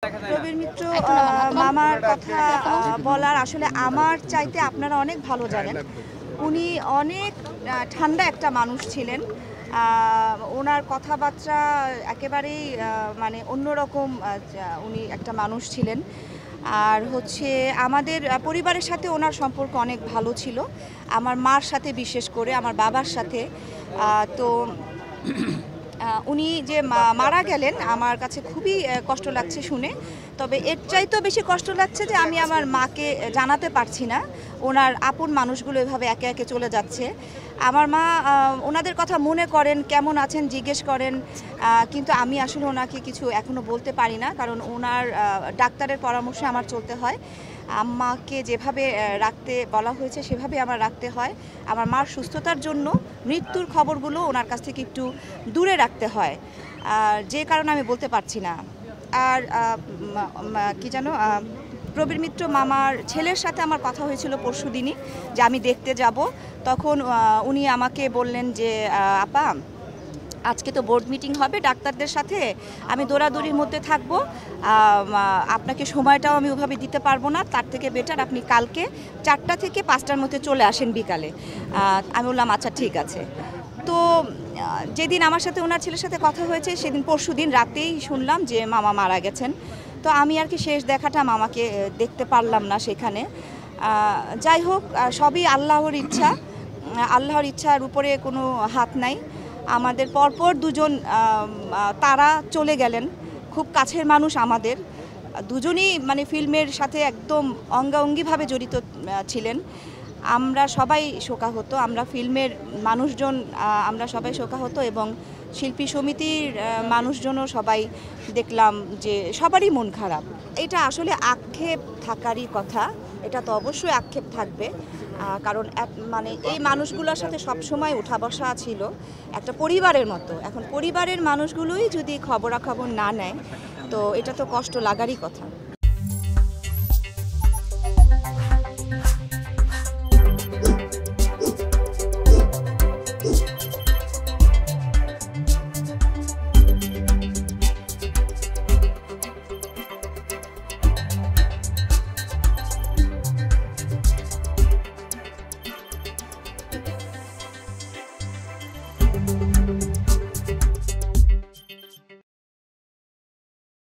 প্রবীর মিত্র মামার কথা বলার আসলে আমার চাইতে আপনারা অনেক ভালো জানেন। উনি অনেক ঠান্ডা একটা মানুষ ছিলেন। ওনার কথাবার্তা একেবারেই মানে অন্যরকম। উনি একটা মানুষ ছিলেন। আর হচ্ছে আমাদের পরিবারের সাথে ওনার সম্পর্ক অনেক ভালো ছিল, আমার মার সাথে বিশেষ করে, আমার বাবার সাথে। তো উনি যে মারা গেলেন আমার কাছে খুবই কষ্ট লাগছে শুনে। তবে এর চাইতেও বেশি কষ্ট লাগছে যে আমি আমার মাকে জানাতে পারছি না ওনার আপন মানুষগুলো এভাবে একে একে চলে যাচ্ছে। আমার মা ওনাদের কথা মনে করেন, কেমন আছেন জিজ্ঞেস করেন, কিন্তু আমি আসলে ওনাকে কিছু এখনও বলতে পারি না, কারণ ওনার ডাক্তারের পরামর্শে আমার চলতে হয়। আম্মাকে যেভাবে রাখতে বলা হয়েছে সেভাবে আমার রাখতে হয়। আমার মার সুস্থতার জন্য মৃত্যুর খবরগুলো ওনার কাছ থেকে একটু দূরে রাখতে হয়, যে কারণে আমি বলতে পারছি না। আর কি জানো, প্রবীর মিত্র মামার ছেলের সাথে আমার কথা হয়েছিল পরশুদিনই যে আমি দেখতে যাব। তখন উনি আমাকে বললেন যে আপা, আজকে তো বোর্ড মিটিং হবে ডাক্তারদের সাথে, আমি দৌড়াদৌড়ির মধ্যে থাকব, আপনাকে সময়টাও আমি ওভাবে দিতে পারবো না, তার থেকে বেটার আপনি কালকে 4টা থেকে 5টার মধ্যে চলে আসেন বিকালে। আমি বললাম আচ্ছা ঠিক আছে। তো যেদিন আমার সাথে ওনার ছেলের সাথে কথা হয়েছে সেদিন পরশুদিন রাতেই শুনলাম যে মামা মারা গেছেন। তো আমি আর কি শেষ দেখাটা মামাকে দেখতে পারলাম না সেখানে। যাই হোক, সবই আল্লাহর ইচ্ছা, আল্লাহর ইচ্ছার উপরে কোনো হাত নাই। আমাদের পরপর দুজন তারা চলে গেলেন, খুব কাছের মানুষ আমাদের দুজনই, মানে ফিল্মের সাথে একদম অঙ্গাঙ্গিভাবে জড়িত ছিলেন। আমরা সবাই শোকাহত, আমরা ফিল্মের মানুষজন আমরা সবাই শোকাহত, এবং শিল্পী সমিতির মানুষজনও সবাই দেখলাম যে সবারই মন খারাপ। এটা আসলে আক্ষেপ থাকারই কথা, এটা তো অবশ্যই আক্ষেপ থাকবে, কারণ মানে এই মানুষগুলোর সাথে সবসময় উঠা বসা ছিল একটা পরিবারের মতো। এখন পরিবারের মানুষগুলোই যদি খবরাখবর না নেয় তো এটা তো কষ্ট লাগারই কথা।